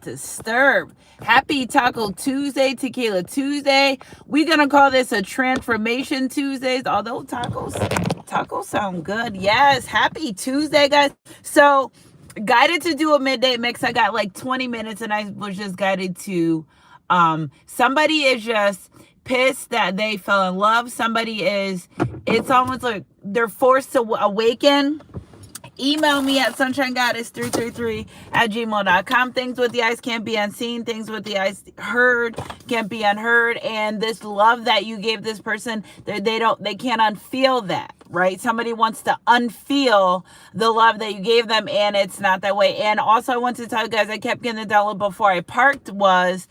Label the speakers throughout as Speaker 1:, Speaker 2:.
Speaker 1: Disturb. Happy Taco Tuesday, Tequila Tuesday. We're gonna call this a Transformation Tuesdays. Although tacos sound good. Yes, happy Tuesday, guys. So guided to do a midday mix. I got like 20 minutes, and I was just guided to. Somebody is just pissed that they fell in love. Somebody is. It's almost like they're forced to awaken. Email me at sunshinegoddess333@gmail.com. Things with the eyes can't be unseen. Things with the eyes heard can't be unheard. And this love that you gave this person, they can't unfeel that, right? Somebody wants to unfeel the love that you gave them, and it's not that way. And also, I want to tell you guys, I kept getting the download before I parked was,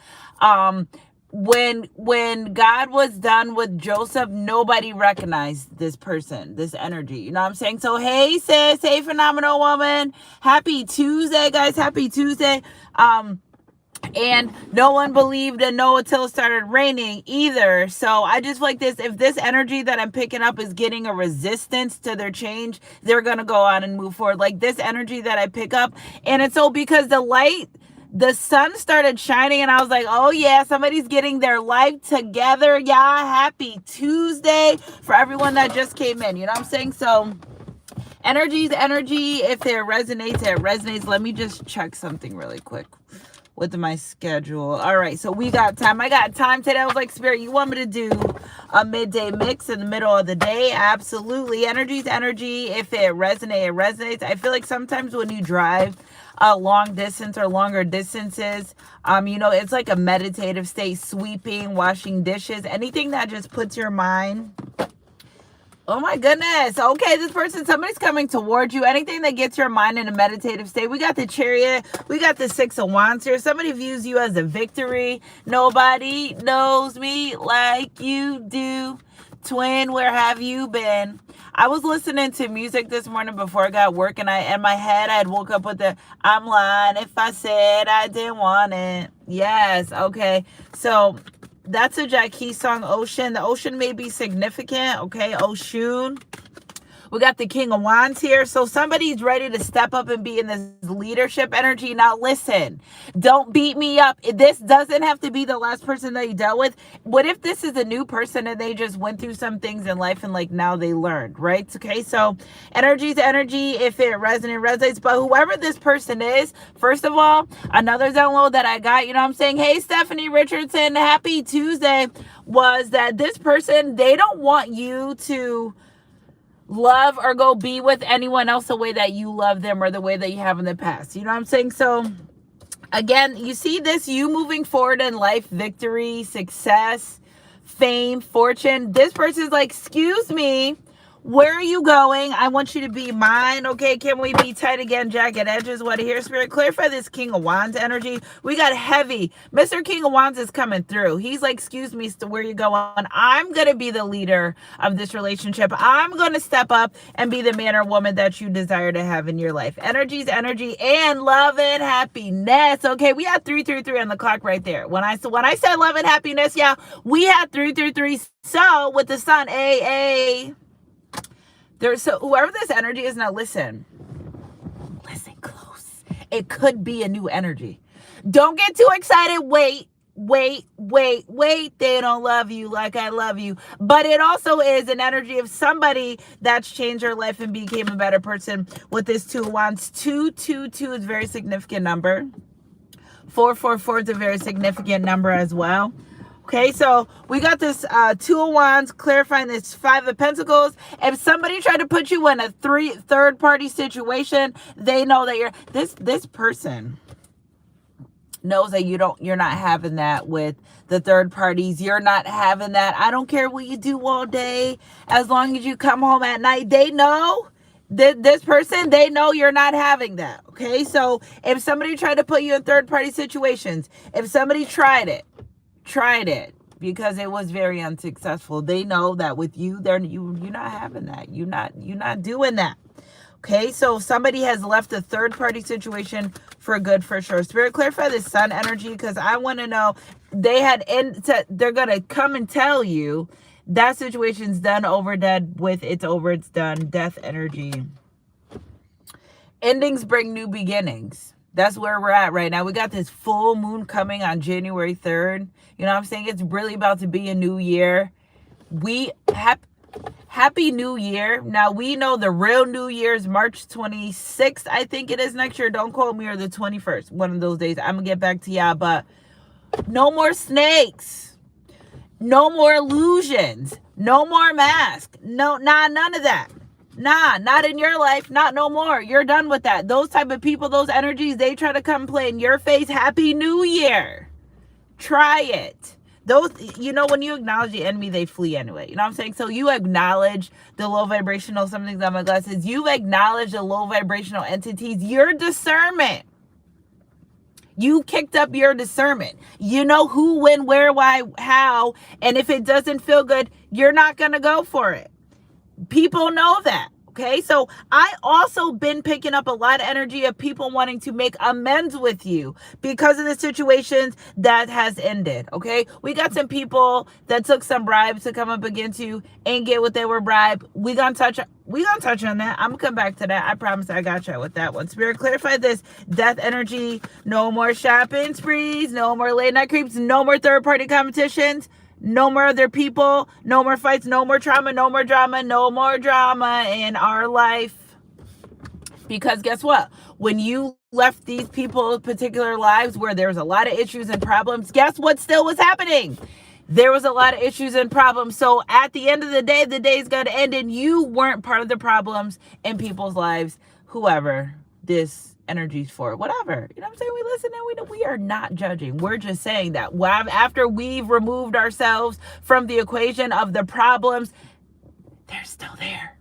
Speaker 1: when God was done with Joseph, nobody recognized this person, this energy. You know what I'm saying? So, hey, sis, hey, phenomenal woman. Happy Tuesday, guys. Happy Tuesday. And no one believed in Noah till it started raining either. So I just like this. If this energy that I'm picking up is getting a resistance to their change, they're going to go on and move forward. Like this energy that I pick up. And it's so because the sun started shining, and I was like, oh yeah, somebody's getting their life together. Yeah, happy Tuesday for everyone that just came in. You know what I'm saying? So energy's energy. If it resonates, it resonates. Let me just check something really quick with my schedule. All right, so we got time. I got time today. I was like, Spirit, you want me to do a midday mix in the middle of the day? Absolutely. Energy's energy. If it resonates, it resonates. I feel like sometimes when you drive a long distance or longer distances, it's like a meditative state, sweeping, washing dishes, anything that just puts your mind. Oh my goodness. Okay, somebody's coming towards you. Anything that gets your mind in a meditative state. We got the Chariot. We got the Six of Wands here. Somebody views you as a victory. Nobody knows me like you do. Twin, where have you been? I was listening to music this morning before I got work, and in my head I had woke up with I'm lying if I said I didn't want it. Yes, okay. So that's a Jackie song, Ocean. The ocean may be significant, okay? Ocean. We got the King of Wands here. So somebody's ready to step up and be in this leadership energy. Now listen, don't beat me up. This doesn't have to be the last person that you dealt with. What if this is a new person and they just went through some things in life and like now they learned, right? Okay, so energy's energy. If it resonates. But whoever this person is, first of all, another download that I got, you know what I'm saying? Hey, Stephanie Richardson, happy Tuesday, was that this person, they don't want you to love or go be with anyone else the way that you love them or the way that you have in the past. You know what I'm saying? So again, you see this, you moving forward in life, victory, success, fame, fortune. This person's like, excuse me, where are you going? I want you to be mine. Okay, can we be tight again? Jagged edges. What to hear, Spirit? Clarify this King of Wands energy. We got heavy. Mr. King of Wands is coming through. He's like, excuse me, where you going? I'm going to be the leader of this relationship. I'm going to step up and be the man or woman that you desire to have in your life. Energy's energy and love and happiness. Okay, we had 333 on the clock right there. When I said love and happiness, yeah, we had 333. So with the sun, so whoever this energy is, now listen close. It could be a new energy. Don't get too excited. Wait. They don't love you like I love you. But it also is an energy of somebody that's changed their life and became a better person with this Two of Wands. 222 is a very significant number. 444 is a very significant number as well. Okay, so we got this Two of Wands clarifying this Five of Pentacles. If somebody tried to put you in a third party situation, they know that this person knows that you're not having that with the third parties. You're not having that. I don't care what you do all day, as long as you come home at night. They know. This person, they know you're not having that. Okay, so if somebody tried to put you in third party situations, if somebody tried it because it was very unsuccessful, they know that with you, you're not having that. You're not doing that. Okay, so somebody has left a third party situation for good, for sure. Spirit, clarify the sun energy, because I want to know, they're gonna come and tell you that situation's done, over, dead, with, it's over, it's done. Death energy. Endings bring new beginnings. That's where we're at right now. We got this full moon coming on January 3rd. You know what I'm saying? It's really about to be a new year. Happy New Year. Now, we know the real New Year is March 26th, I think it is next year. Don't quote me, or the 21st. One of those days. I'm going to get back to y'all. But no more snakes. No more illusions. No more masks. None of that. Not in your life. Not no more. You're done with that. Those type of people, those energies, they try to come play in your face. Happy New Year. Try it. Those, when you acknowledge the enemy, they flee anyway. You know what I'm saying? So you acknowledge the low vibrational, something's on my glasses. You acknowledge the low vibrational entities. Your discernment. You kicked up your discernment. You know who, when, where, why, how. And if it doesn't feel good, you're not going to go for it. People know that. Okay, so I also been picking up a lot of energy of people wanting to make amends with you because of the situations that has ended. Okay, we got some people that took some bribes to come up against you and get what they were bribed. We gonna touch on that. I'm gonna come back to that. I promise I got you with that one. Spirit, clarify this death energy. No more shopping sprees. No more late night creeps. No more third party competitions. No more other people, no more fights, no more trauma, no more drama, no more drama in our life. Because guess what? When you left these people's particular lives where there's a lot of issues and problems, guess what still was happening? There was a lot of issues and problems. So at the end of the day's going to end and you weren't part of the problems in people's lives, whoever this energies for, whatever. You know what I'm saying? We listen and we are not judging. We're just saying that after we've removed ourselves from the equation of the problems, they're still there.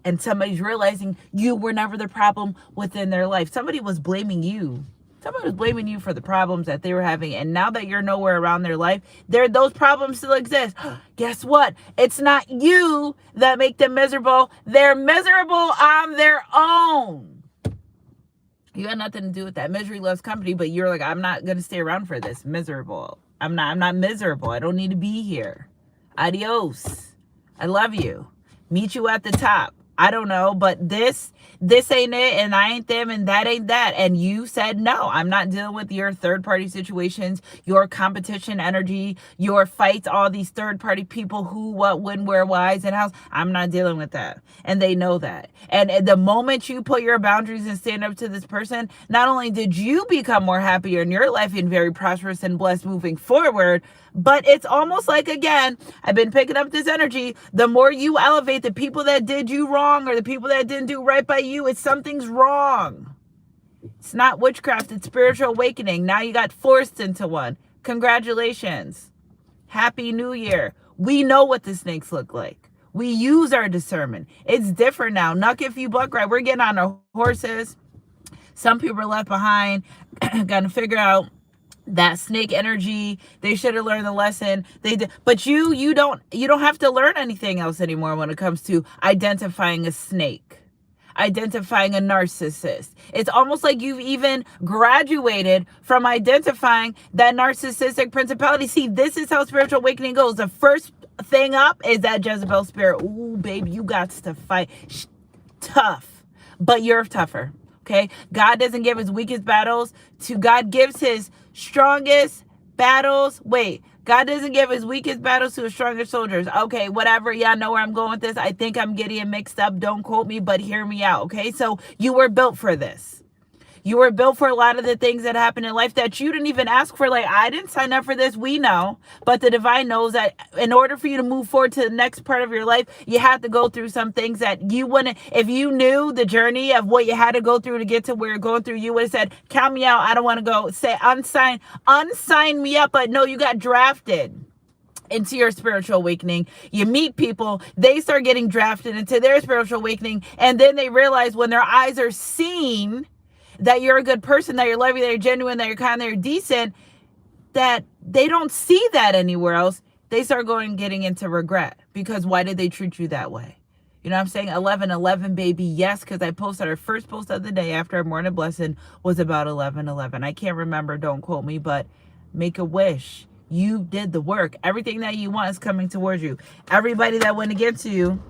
Speaker 1: And somebody's realizing you were never the problem within their life. Somebody was blaming you. Somebody was blaming you for the problems that they were having. And now that you're nowhere around their life, those problems still exist. Guess what? It's not you that make them miserable. They're miserable on their own. You got nothing to do with that. Misery loves company, but you're like, I'm not going to stay around for this. Miserable. I'm not miserable. I don't need to be here. Adios. I love you. Meet you at the top. I don't know, but this ain't it, and I ain't them, and that ain't that. And you said, no, I'm not dealing with your third-party situations, your competition energy, your fights, all these third-party people, who, what, when, where, whys, and hows. I'm not dealing with that. And they know that. And the moment you put your boundaries and stand up to this person, not only did you become more happier in your life and very prosperous and blessed moving forward, but it's almost like, again, I've been picking up this energy. The more you elevate the people that did you wrong or the people that didn't do right by you, it's something's wrong. It's not witchcraft. It's spiritual awakening. Now you got forced into one. Congratulations. Happy New Year. We know what the snakes look like. We use our discernment. It's different now. Nuck if you buck right. We're getting on our horses. Some people are left behind. Got to figure out that snake energy. They should have learned the lesson. They did, but you don't have to learn anything else anymore when it comes to identifying a snake, identifying a narcissist. It's almost like you've even graduated from identifying that narcissistic principality. See, this is how spiritual awakening goes. The first thing up is that Jezebel spirit. Ooh, babe, you got to fight. Tough, but you're tougher. Okay, God doesn't give his weakest battles to God gives his strongest battles. God doesn't give his weakest battles to his strongest soldiers. Okay, whatever. Y'all know where I'm going with this. I think I'm getting it mixed up. Don't quote me, but hear me out. Okay, so you were built for this. You were built for a lot of the things that happen in life that you didn't even ask for. Like, I didn't sign up for this. We know. But the divine knows that in order for you to move forward to the next part of your life, you have to go through some things that you wouldn't. If you knew the journey of what you had to go through to get to where you're going through, you would have said, count me out. I don't want to go. Say, unsign me up. But no, you got drafted into your spiritual awakening. You meet people, they start getting drafted into their spiritual awakening. And then they realize when their eyes are seen that you're a good person, that you're loving, that you're genuine, that you're kind, that you're decent, that they don't see that anywhere else. They start getting into regret because why did they treat you that way? You know what I'm saying? 11/11, baby. Yes, because I posted our first post of the day after our morning blessing was about 11/11. I can't remember. Don't quote me, but make a wish. You did the work. Everything that you want is coming towards you. Everybody that went against you,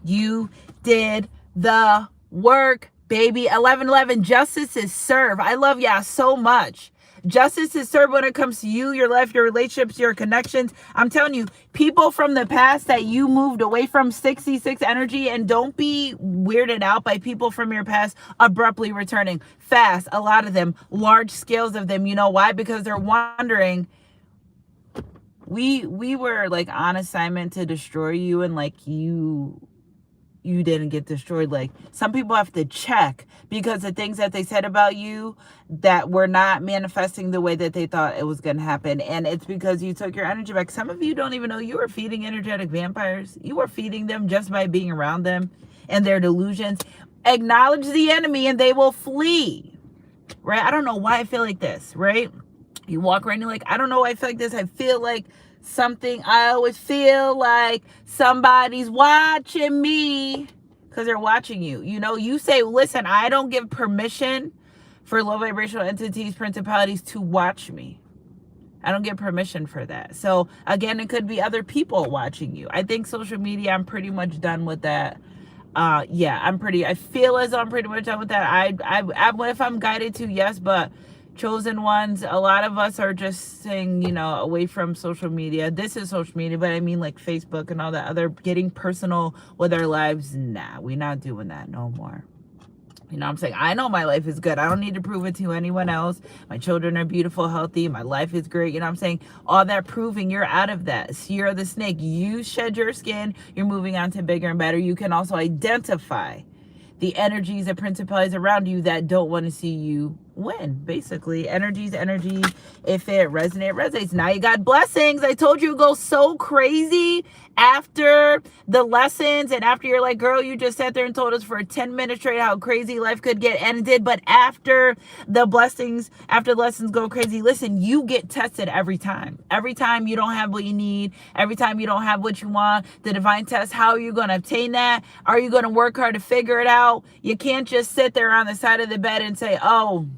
Speaker 1: you did the work. Baby, 1111, justice is served. I love y'all so much. Justice is served when it comes to you, your life, your relationships, your connections. I'm telling you, people from the past that you moved away from, 66 energy, and don't be weirded out by people from your past abruptly returning fast. A lot of them, large scales of them. You know why? Because they're wondering, we were like on assignment to destroy you, and like you didn't get destroyed. Like, some people have to check because the things that they said about you that were not manifesting the way that they thought it was going to happen. And it's because you took your energy back. Some of you don't even know you were feeding energetic vampires. You were feeding them just by being around them and their delusions. Acknowledge the enemy and they will flee, right? I don't know why I feel like this, right? You walk around and you're like, I don't know why I feel like this. I feel like I always feel like somebody's watching me, because they're watching you. You know, you say, listen, I don't give permission for low vibrational entities, principalities to watch me. I don't get permission for that. So again, it could be other people watching you. I think social media, I'm pretty much done with that. Yeah, I feel as though I'm pretty much done with that. If I'm guided to, yes, but chosen ones, a lot of us are just saying, you know, away from social media. This is social media, but I mean like Facebook and all that other, getting personal with our lives. Nah, we're not doing that no more. You know what I'm saying? I know my life is good. I don't need to prove it to anyone else. My children are beautiful, healthy. My life is great. You know what I'm saying? All that proving, you're out of that. You're the snake. You shed your skin. You're moving on to bigger and better. You can also identify the energies and principalities around you that don't want to see you win. Basically, energy. If it resonates. Now you got blessings. I told you it goes so crazy after the lessons, and after you're like, girl, you just sat there and told us for a 10-minute straight how crazy life could get, and it did. But after the blessings, after the lessons go crazy, listen, you get tested every time. Every time you don't have what you need, every time you don't have what you want, the divine test, how are you going to obtain that? Are you going to work hard to figure it out? You can't just sit there on the side of the bed and say, oh,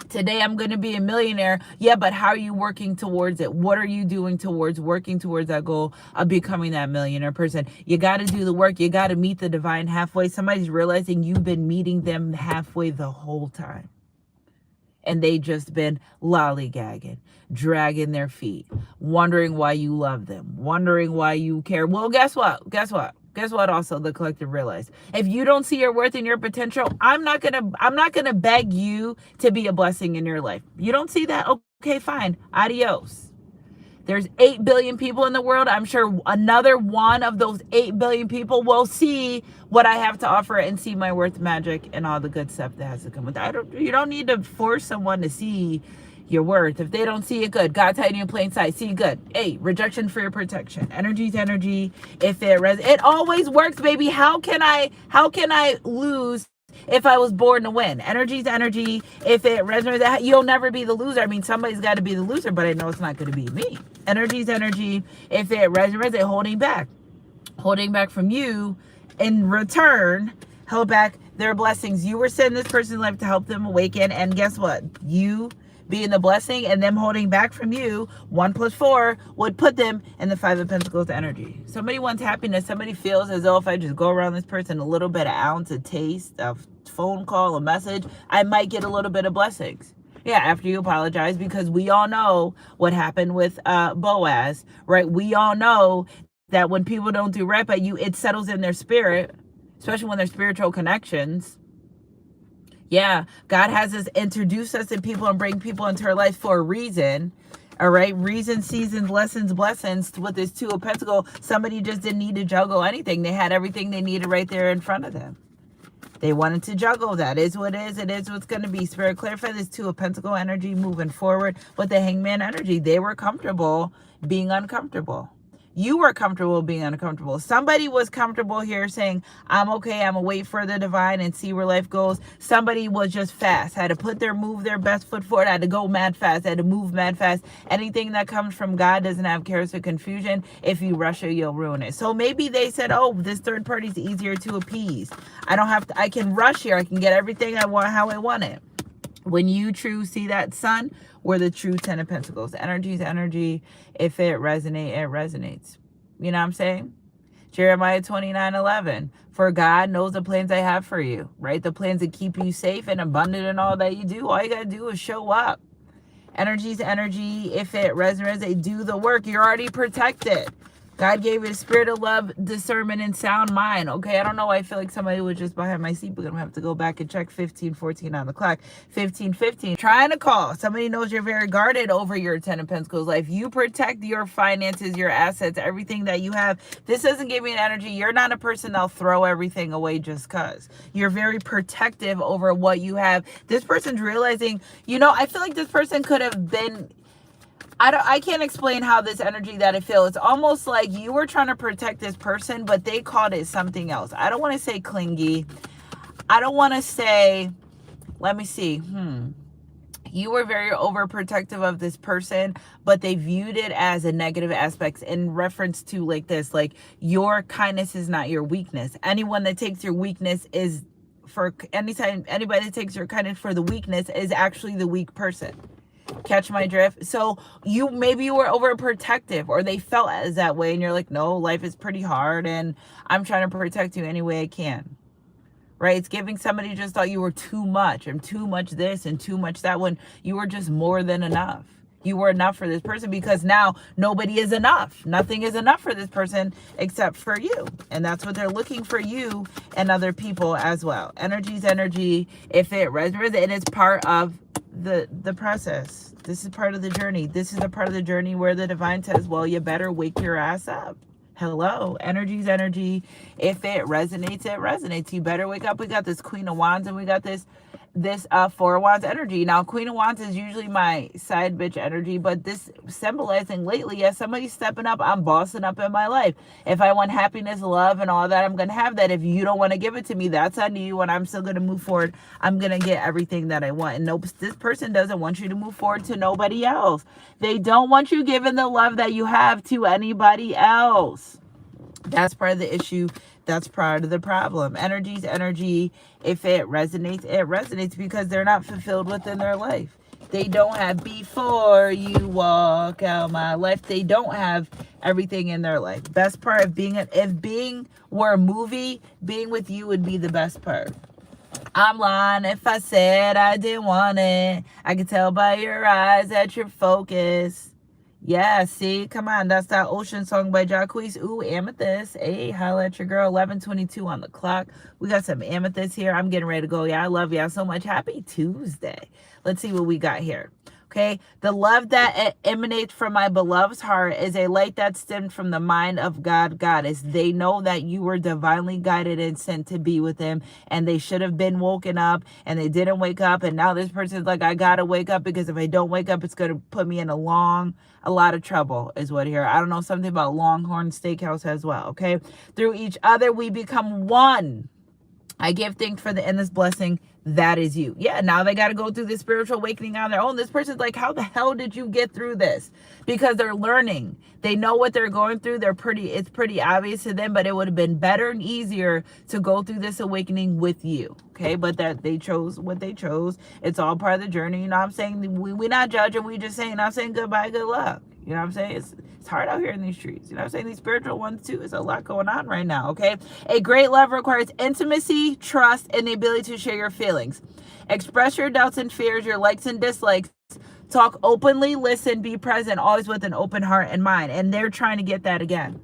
Speaker 1: today I'm going to be a millionaire. Yeah, but how are you working towards it? What are you doing towards working towards that goal of becoming that millionaire person? You got to do the work. You got to meet the divine halfway. Somebody's realizing you've been meeting them halfway the whole time, and they just been lollygagging, dragging their feet, wondering why you love them, wondering why you care. Well, guess what? Also, the collective realized, if you don't see your worth and your potential, I'm not gonna beg you to be a blessing in your life. You don't see that? Okay, fine. Adios. There's 8 billion people in the world. I'm sure another one of those 8 billion people will see what I have to offer and see my worth, magic, and all the good stuff that has to come with it. You don't need to force someone to see your worth. If they don't see it, good. God's hiding in plain sight. See, good. Hey, rejection for your protection. Energy's energy. If it always works, baby. How can I lose if I was born to win? Energy's energy. If it resonates, you'll never be the loser. I mean, somebody's got to be the loser, but I know it's not going to be me. Energy's energy. If it resonates, holding back from you, in return, held back their blessings. You were sent in this person's life to help them awaken, and guess what? You being the blessing and them holding back from you, 1 + 4 would put them in the 5 of Pentacles energy. Somebody wants happiness. Somebody feels as though if I just go around this person a little bit, an ounce, a taste, a phone call, a message, I might get a little bit of blessings. Yeah, after you apologize, because we all know what happened with Boaz, right? We all know that when people don't do right by you, it settles in their spirit, especially when they're spiritual connections. Yeah, God has us introduce us to people and bring people into our life for a reason. All right, reason, seasons, lessons, blessings. With this 2 of Pentacles, somebody just didn't need to juggle anything. They had everything they needed right there in front of them. They wanted to juggle. That is what it is. It is what's going to be. Spirit, clarify this 2 of Pentacles energy moving forward with the Hangman energy. They were comfortable being uncomfortable. You were comfortable being uncomfortable. Somebody was comfortable here saying, I'm okay, I'm gonna wait for the divine and see where life goes. Somebody was just fast, had to move their best foot forward, had to go mad fast, had to move mad fast. Anything that comes from God doesn't have chaos or confusion. If you rush it, you'll ruin it. So maybe they said, oh, this third party is easier to appease. I can rush here, I can get everything I want how I want it. When you see that sun, we're the true 10 of Pentacles. Energy is energy. If it resonates, it resonates. You know what I'm saying? Jeremiah 29:11. For God knows the plans I have for you, right? The plans that keep you safe and abundant in all that you do. All you got to do is show up. Energy's energy. If it resonates, they do the work. You're already protected. God gave you a spirit of love, discernment, and sound mind. Okay, I don't know why I feel like somebody was just behind my seat, but I'm going to have to go back and check 15:14 on the clock. 15:15. Trying to call. Somebody knows you're very guarded over your Ten of Pentacles life. You protect your finances, your assets, everything that you have. This doesn't give me an energy. You're not a person that'll throw everything away just because. You're very protective over what you have. This person's realizing, you know, I feel like this person could have been... I can't explain how this energy that I feel. It's almost like you were trying to protect this person, but they called it something else. I don't want to say clingy. I don't want to say, let me see. You were very overprotective of this person, but they viewed it as a negative aspect in reference to like this, like your kindness is not your weakness. Anyone that takes your weakness is for anytime, anybody that takes your kindness for the weakness is actually the weak person. Catch my drift? So maybe you were overprotective, or they felt as that way, and you're like, no, life is pretty hard and I'm trying to protect you any way I can. Right? It's giving somebody just thought you were too much and too much this and too much that, when you were just more than enough. You were enough for this person, because now nobody is enough. Nothing is enough for this person except for you. And that's what they're looking for, you and other people as well. Energy's energy. If it resonates, and it's part of the process. This is part of the journey. This is the part of the journey where the divine says, well, you better wake your ass up. Hello. Energy's energy. If it resonates, it resonates. You better wake up. We got this Queen of Wands, and we got this Four of Wands energy. Now, Queen of Wands is usually my side bitch energy, but this symbolizing lately, as somebody stepping up, I'm bossing up in my life. If I want happiness, love, and all that, I'm going to have that. If you don't want to give it to me, that's on you, and I'm still going to move forward. I'm going to get everything that I want. And nope, this person doesn't want you to move forward to nobody else. They don't want you giving the love that you have to anybody else. That's part of the issue. That's part of the problem. Energy's energy. If it resonates because they're not fulfilled within their life. They don't have, before you walk out my life, they don't have everything in their life. Best part of if being were a movie, being with you would be the best part. I'm lying if I said I didn't want it. I can tell by your eyes that you're focused. Yeah, see, come on. That's that Ocean song by Jacquees. Ooh, Amethyst. Hey, holla at your girl. 11:22 on the clock. We got some Amethyst here. I'm getting ready to go. Yeah, I love y'all so much. Happy Tuesday. Let's see what we got here. Okay, the love that emanates from my beloved's heart is a light that stemmed from the mind of God, Goddess. They know that you were divinely guided and sent to be with him, and they should have been woken up, and they didn't wake up, and now this person's like, I gotta wake up, because if I don't wake up, it's gonna put me in a lot of trouble, is what here. I don't know, something about Longhorn Steakhouse as well, okay? Through each other, we become one. I give thanks for the endless blessing. That is you. Yeah, now they got to go through this spiritual awakening on their own. This person's like, how the hell did you get through this? Because they're learning. They know what they're going through. It's pretty obvious to them, but it would have been better and easier to go through this awakening with you. Okay, but that they chose what they chose. It's all part of the journey. You know what I'm saying? We're not judging. We just saying, I'm saying goodbye, good luck. You know what I'm saying? It's hard out here in these streets. You know what I'm saying? These spiritual ones too. There's a lot going on right now, okay? A great love requires intimacy, trust, and the ability to share your feelings. Express your doubts and fears, your likes and dislikes. Talk openly, listen, be present, always with an open heart and mind. And they're trying to get that again,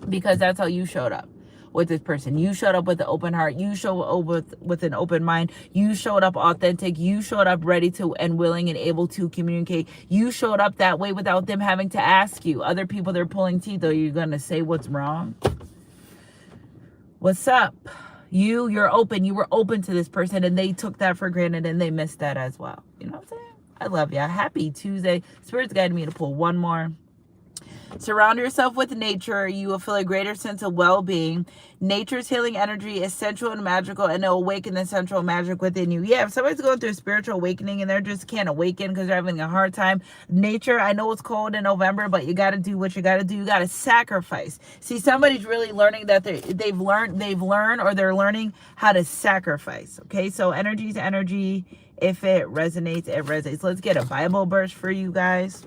Speaker 1: because that's how you showed up with this person. You showed up with an open heart. You showed up with an open mind. You showed up authentic. You showed up ready to and willing and able to communicate. You showed up that way without them having to ask you. Other people, they're pulling teeth. Are you going to say what's wrong? What's up? You're open. You were open to this person, and they took that for granted, and they missed that as well. You know what I'm saying? I love you. Happy Tuesday. Spirit's guided me to pull one more. Surround yourself with nature. You will feel a greater sense of well-being. Nature's healing energy is central and magical, and it'll awaken the central magic within you. Yeah, if somebody's going through a spiritual awakening and they just can't awaken because they're having a hard time, nature, I know it's cold in November, but you got to do what you got to do. You got to sacrifice. See, somebody's really learning that they've learned or they're learning how to sacrifice. Okay, so energy's energy. If it resonates, it resonates. Let's get a Bible verse for you guys.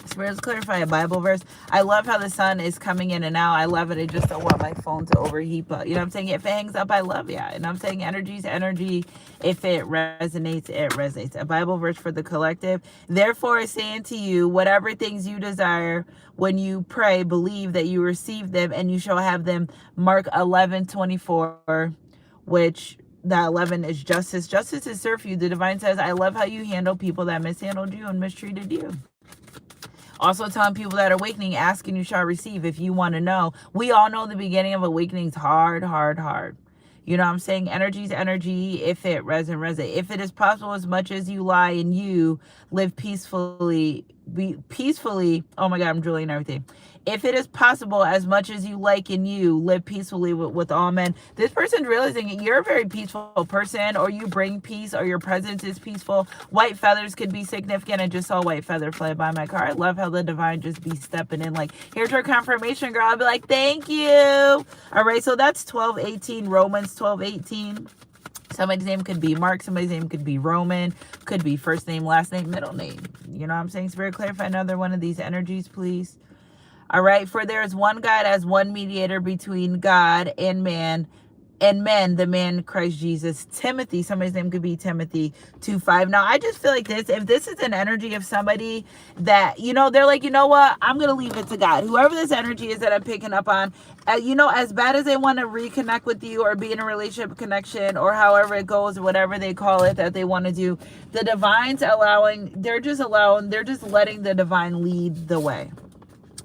Speaker 1: Spirits clarify a Bible verse. I love how the sun is coming in and out. I love it. I just don't want my phone to overheat. But you know what I'm saying? If it hangs up, I love ya. You know what I'm saying? Energy's energy. If it resonates, it resonates. A Bible verse for the collective. Therefore, I say unto you, whatever things you desire when you pray, believe that you receive them and you shall have them. Mark 11:24, which that 11 is justice. Justice is served for you. The divine says, I love how you handle people that mishandled you and mistreated you. Also telling people that are awakening, ask and you shall receive. If you want to know, we all know the beginning of awakening is hard, hard, hard. You know what I'm saying? Energy's energy. If it resonates. If it is possible, as much as you lie and you live peacefully, be peacefully. Oh my God, I'm drooling and everything. If it is possible, as much as you like and you live peacefully with all men. This person's realizing you're a very peaceful person, or you bring peace, or your presence is peaceful. White feathers could be significant. I just saw a white feather fly by my car. I love how the divine just be stepping in like, here's your confirmation, girl. I'll be like, thank you. All right, so that's 12:18, Romans 12:18. Somebody's name could be Mark. Somebody's name could be Roman. Could be first name, last name, middle name. You know what I'm saying? Spirit, clarify another one of these energies, please. All right, for there is one God as one mediator between God and man, and men, the man Christ Jesus. Timothy, somebody's name could be Timothy 2:5. Now, I just feel like this, if this is an energy of somebody that, you know, they're like, you know what, I'm going to leave it to God. Whoever this energy is that I'm picking up on, you know, as bad as they want to reconnect with you or be in a relationship connection or however it goes, whatever they call it that they want to do, the divine's they're just letting the divine lead the way.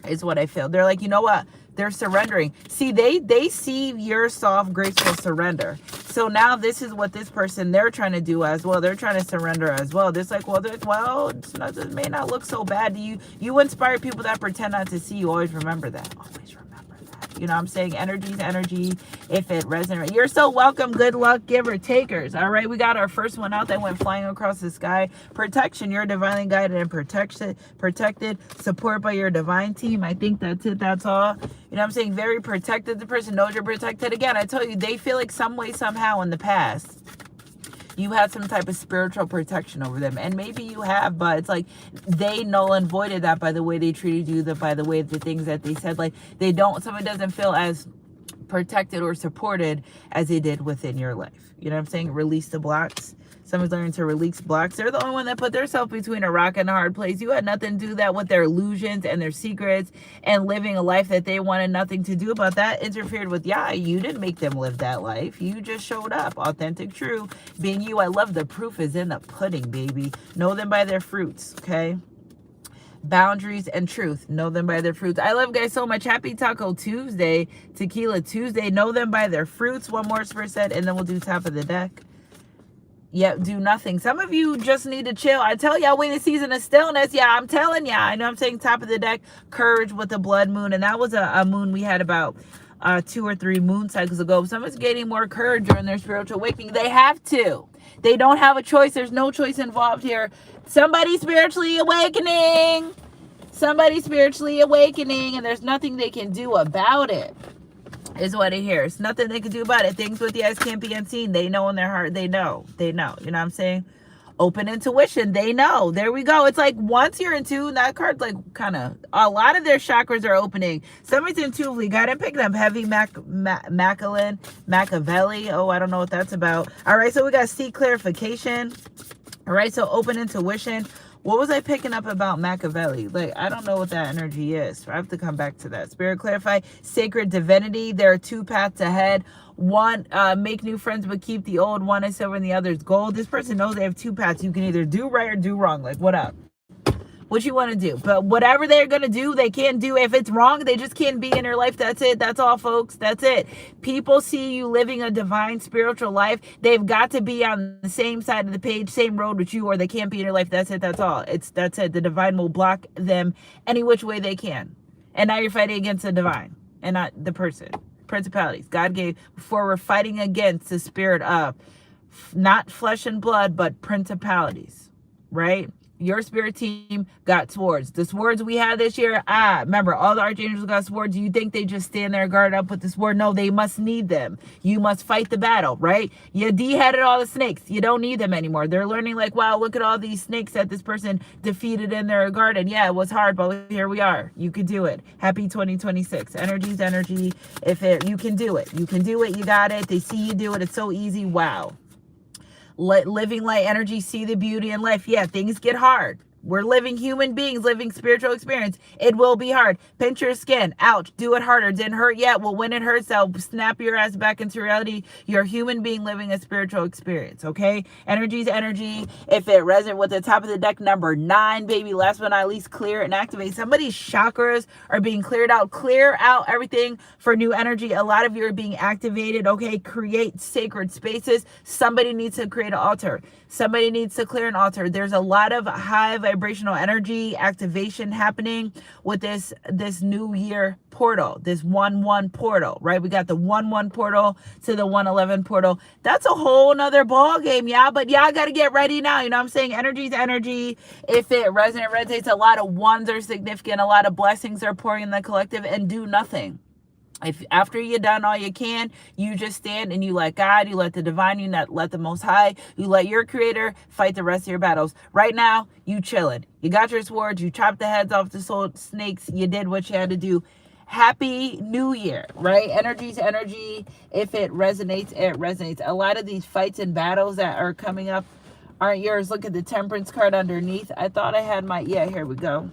Speaker 1: Is what I feel. They're like, you know what? They're surrendering. See, they see your soft, graceful surrender. So now this is what this person, they're trying to do as well. They're trying to surrender as well. It's like, it may not look so bad to you. You inspire people that pretend not to see you. Always remember that. Always remember that. You know what I'm saying? Energy's energy. If it resonates. You're so welcome. Good luck, giver, takers. All right. We got our first one out that went flying across the sky. Protection. You're divinely guided and protected. Support by your divine team. I think that's it. That's all. You know what I'm saying? Very protected. The person knows you're protected. Again, I tell you, they feel like some way, somehow in the past, you had some type of spiritual protection over them. And maybe you have, but it's like they null and voided that by the way they treated you, by the way the things that they said. Like somebody doesn't feel as protected or supported as they did within your life. You know what I'm saying? Release the blocks. Someone's learning to release blocks. They're the only one that put themselves between a rock and a hard place. You had nothing to do that with their illusions and their secrets and living a life that they wanted nothing to do about. That interfered with, you didn't make them live that life. You just showed up. Authentic, true, being you. I love the proof is in the pudding, baby. Know them by their fruits, okay? Boundaries and truth. Know them by their fruits. I love you guys so much. Happy Taco Tuesday, Tequila Tuesday. Know them by their fruits. One more percent, and then we'll do top of the deck. Yep, do nothing. Some of you just need to chill. I tell y'all, wait a season of stillness. Yeah, I'm telling y'all. I know I'm saying top of the deck, courage with the blood moon. And that was a moon we had about 2 or 3 moon cycles ago. Someone's gaining more courage during their spiritual awakening. They have to. They don't have a choice. There's no choice involved here. Somebody spiritually awakening. Somebody spiritually awakening. And there's nothing they can do about it. Is what I hear. It's nothing they can do about it. Things with the eyes can't be unseen. They know in their heart. They know. You know what I'm saying? Open intuition. They know. There we go. It's like once you're in tune, that card's like kind of, a lot of their chakras are opening. Somebody's intuitively got it picking up heavy Machiavelli. Oh, I don't know what that's about. All right. So we got seek clarification. All right. So open intuition. What was I picking up about Machiavelli? Like, I don't know what that energy is. I have to come back to that. Spirit clarify. Sacred divinity. There are 2 paths ahead. One, make new friends but keep the old. One is silver and the other is gold. This person knows they have 2 paths. You can either do right or do wrong. Like, what up? What you want to do? But whatever they're going to do, they can't do. If it's wrong, they just can't be in your life. That's it. That's all, folks. That's it. People see you living a divine spiritual life. They've got to be on the same side of the page, same road with you, or they can't be in your life. That's it. That's all. That's it. The divine will block them any which way they can. And now you're fighting against the divine and not the person. Principalities. God gave, before we're fighting against the spirit of not flesh and blood, but principalities, right? your spirit team got swords. The swords we had this year, remember, all the archangels got swords. You think they just stand there guarded up with the sword? No, they must need them. You must fight the battle, right? You de-headed all the snakes. You don't need them anymore. They're learning like, wow, look at all these snakes that this person defeated in their garden. Yeah, it was hard, but here we are. You could do it. Happy 2026. Energy's energy. You can do it. You can do it. You got it. They see you do it. It's so easy. Wow. Living light energy, see the beauty in life. Yeah, things get hard. We're living human beings, living spiritual experience. It will be hard. Pinch your skin. Ouch. Do it harder. Didn't hurt yet. Well, when it hurts, I'll snap your ass back into reality. You're a human being living a spiritual experience, okay? Energy's energy. If it resonates with the top of the deck, number 9, baby. Last but not least, clear and activate. Somebody's chakras are being cleared out. Clear out everything for new energy. A lot of you are being activated, okay? Create sacred spaces. Somebody needs to create an altar. Somebody needs to clear an altar. There's a lot of high vibrational energy activation happening with this new year portal, this 1-1 portal, right? We got the 1-1 portal to the 1-11 portal. That's a whole nother ball game, yeah. But y'all got to get ready now. You know what I'm saying? Energy's energy. If it resonates, a lot of ones are significant. A lot of blessings are pouring in the collective, and do nothing. If after you're done all you can, you just stand and you let God, you let the divine, you let the Most High, you let your creator fight the rest of your battles. Right now, you chilling. You got your swords, you chopped the heads off the soul snakes, you did what you had to do. Happy New Year, right? Energy's energy. If it resonates, it resonates. A lot of these fights and battles that are coming up aren't yours. Look at the Temperance card underneath. I thought I had here we go.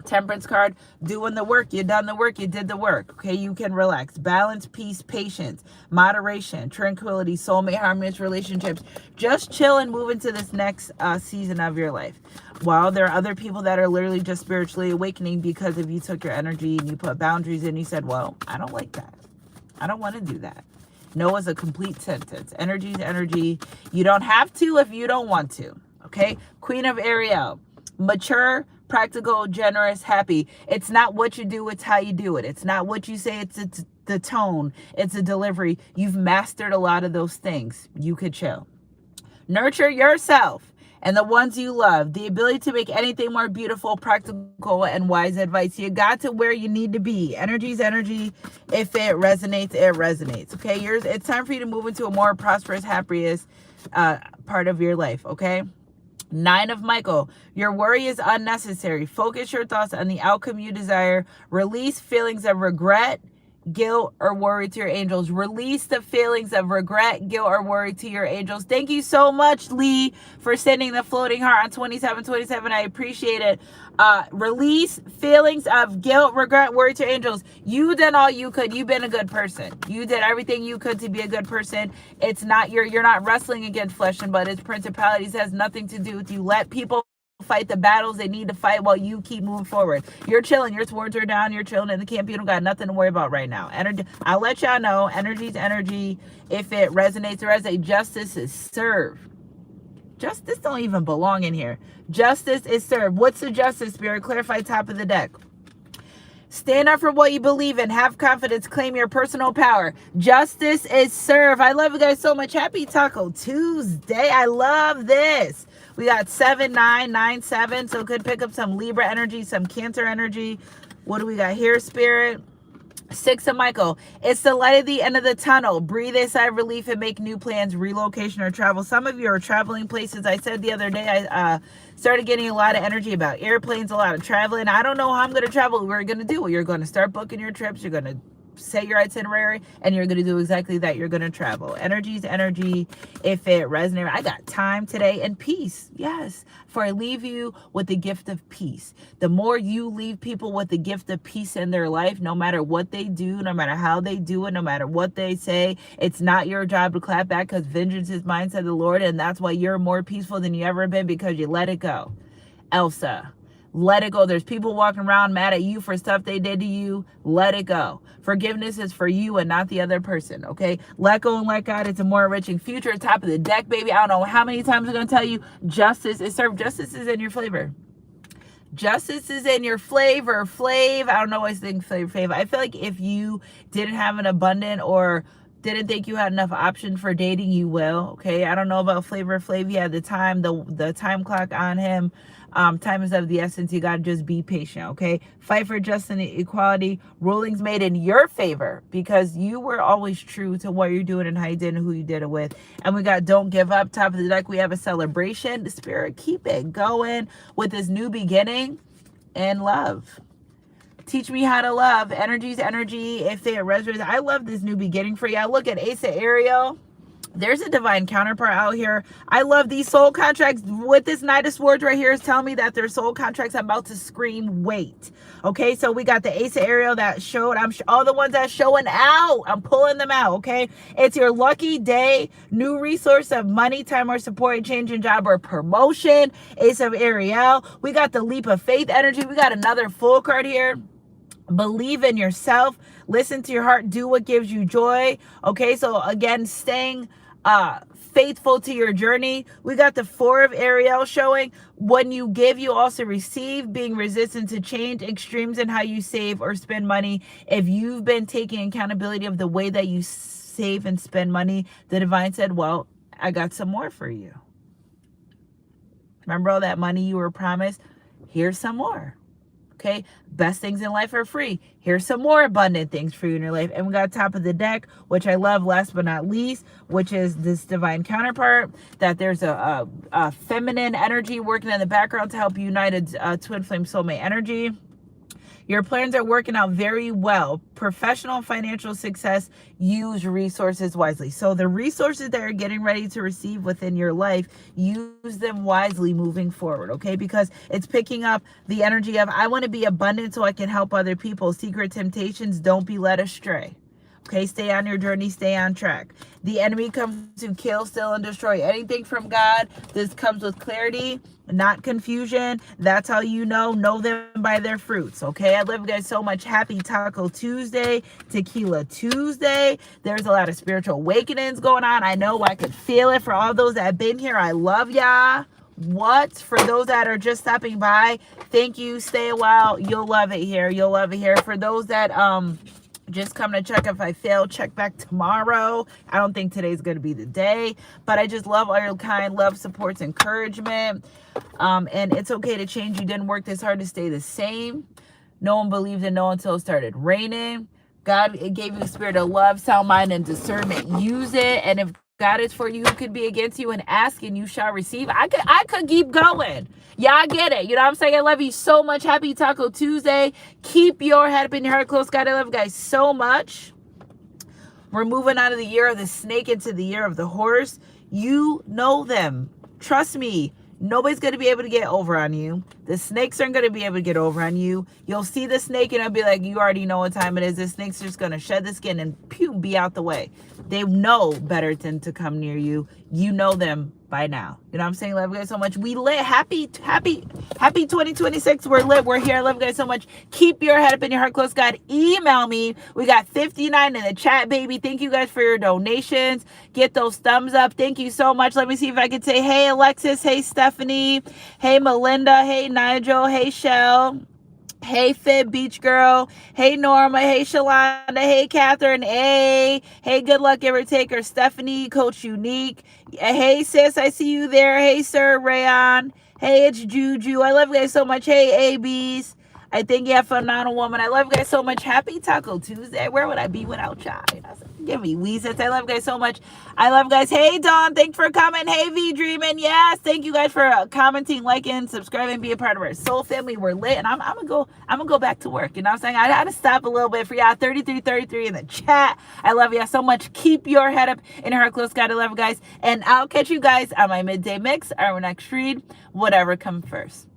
Speaker 1: Temperance card, doing the work. You done the work. You did the work. Okay, you can relax. Balance, peace, patience, moderation, tranquility, soulmate, harmonious relationships. Just chill and move into this next season of your life. While there are other people that are literally just spiritually awakening because if you took your energy and you put boundaries in, you said, well, I don't like that. I don't want to do that. No is a complete sentence. Energy is energy. You don't have to if you don't want to. Okay, Queen of Ariel. Mature, practical, generous, happy. It's not what you do, it's how you do it. It's not what you say, it's the tone, it's the delivery. You've mastered a lot of those things. You could chill. Nurture yourself and the ones you love. The ability to make anything more beautiful, practical, and wise advice. You got to where you need to be. Energy's energy. If it resonates, it resonates. Okay, it's time for you to move into a more prosperous, happiest part of your life. Okay. 9 of Michael, your worry is unnecessary. Focus your thoughts on the outcome you desire. Release feelings of regret, guilt, or worry to your angels. Release the feelings of regret, guilt, or worry to your angels. Thank you so much, Lee, for sending the floating heart on 2727. I appreciate it. Release feelings of guilt, regret, worry to your angels. You did all you could. You've been a good person. You did everything you could to be a good person. It's not you're not wrestling against flesh and blood. It's principalities. It has nothing to do with you. Let people fight the battles they need to fight while you keep moving forward. You're chilling. Your swords are down. You're chilling in the camp. You don't got nothing to worry about right now. Energy. I'll let y'all know. Energy's energy. If it resonates, justice is served. Justice don't even belong in here. Justice is served. What's the justice, Spirit? Clarify top of the deck. Stand up for what you believe in. Have confidence. Claim your personal power. Justice is served. I love you guys so much. Happy Taco Tuesday. I love this. We got 7997. So could pick up some Libra energy, some Cancer energy. What do we got here, Spirit? 6 of Michael. It's the light at the end of the tunnel. Breathe a sigh of relief and make new plans, relocation or travel. Some of you are traveling places. I said the other day, I started getting a lot of energy about airplanes, a lot of traveling. I don't know how I'm going to travel. We're going to do it. You're going to start booking your trips. You're going to set your itinerary and you're going to do exactly that. You're going to travel. Energy's energy. If it resonates, I got time today and peace. Yes. For I leave you with the gift of peace. The more you leave people with the gift of peace in their life, no matter what they do, no matter how they do it, no matter what they say, it's not your job to clap back because vengeance is mine, said the Lord. And that's why you're more peaceful than you ever been, because you let it go. Elsa. Let it go. There's people walking around mad at you for stuff they did to you. Let it go. Forgiveness is for you and not the other person, okay? Let go and let God. It's a more enriching future. Top of the deck, baby. I don't know how many times I'm going to tell you, justice is served. Justice is in your flavor. Justice is in your flavor. I don't know why I think flavor. I feel like if you didn't have an abundant or didn't think you had enough option for dating, you will, okay? I don't know about Flavor Flav. He had the time clock on him. Time is of the essence. You got to just be patient, okay? Fight for justice and equality. Rulings made in your favor because you were always true to what you're doing and how you did and who you did it with. And we got don't give up. Top of the deck, we have a celebration. The spirit, keep it going with this new beginning and love. Teach me how to love. Energy's energy. If they resonate, I love this new beginning for you. I look at Ace of Ariel. There's a divine counterpart out here. I love these soul contracts. With this Knight of Swords right here is telling me that their soul contracts. I'm about to scream, wait. Okay, so we got the Ace of Ariel that showed. All the ones that's showing out. I'm pulling them out, okay? It's your lucky day. New resource of money, time, or support, change in job or promotion. Ace of Ariel. We got the leap of faith energy. We got another full card here. Believe in yourself. Listen to your heart. Do what gives you joy. Okay, so again, staying faithful to your journey. We got the Four of Ariel showing. When you give, you also receive. Being resistant to change. Extremes in how you save or spend money. If you've been taking accountability of the way that you save and spend money, the divine said, well, I got some more for you. Remember all that money you were promised? Here's some more. Okay, best things in life are free. Here's some more abundant things for you in your life. And we got top of the deck, which I love last but not least, which is this divine counterpart, that there's a feminine energy working in the background to help unite a twin flame soulmate energy. Your plans are working out very well. Professional and financial success. Use resources wisely. So the resources that you're getting ready to receive within your life, use them wisely moving forward, okay? Because it's picking up the energy of, I want to be abundant so I can help other people. Secret temptations, don't be led astray. Okay, stay on your journey, stay on track. The enemy comes to kill, steal, and destroy anything from God. This comes with clarity, not confusion. That's how you know them by their fruits. Okay, I love you guys so much. Happy Taco Tuesday, Tequila Tuesday. There's a lot of spiritual awakenings going on. I know I could feel it. For all those that have been here, I love y'all. For those that are just stopping by, thank you. Stay a while. You'll love it here. You'll love it here. For those that just come to check if I fail, check back tomorrow. I don't think today's going to be the day, but I just love all your kind love, supports, encouragement. And it's okay to change. You didn't work this hard to stay the same. No one believed in no until it started raining. God, it gave you a spirit of love, sound mind, and discernment. Use it. And if God is for you, who could be against you? And ask and you shall receive. I could keep going. Yeah, I get it. You know what I'm saying? I love you so much. Happy Taco Tuesday. Keep your head up in your heart close. God, I love you guys so much. We're moving out of the year of the snake into the year of the horse. You know them. Trust me. Nobody's going to be able to get over on you. The snakes aren't going to be able to get over on you. You'll see the snake and it'll be like, you already know what time it is. The snake's just going to shed the skin and pew, be out the way. They know better than to come near you. You know them by now. You know what I'm saying? Love you guys so much. We lit. Happy 2026. We're lit. We're here. I love you guys so much. Keep your head up in your heart close. God, email me. We got 59 in the chat, baby. Thank you guys for your donations. Get those thumbs up. Thank you so much. Let me see if I can say, hey, Alexis. Hey, Stephanie. Hey, Melinda. Hey, Nigel. Hey, Shell. Hey, Fit Beach Girl. Hey, Norma. Hey, Shalonda. Hey, Catherine. Hey, good luck, giver taker. Stephanie, Coach Unique. Hey, sis, I see you there. Hey, Sir Rayon. Hey, it's Juju. I love you guys so much. Hey, ABs. I think you have phenomenal woman. I love you guys so much. Happy Taco Tuesday. Where would I be without y'all? Give me Weezits. I love you guys so much. I love you guys. Hey, Dawn. Thanks for coming. Hey, V Dreamin'. Yes. Thank you guys for commenting, liking, subscribing, be a part of our soul family. We're lit. And I'm gonna go back to work. You know what I'm saying? I had to stop a little bit for y'all. 33 in the chat. I love y'all so much. Keep your head up in her close. God, I love you guys. And I'll catch you guys on my midday mix, our next read, whatever comes first.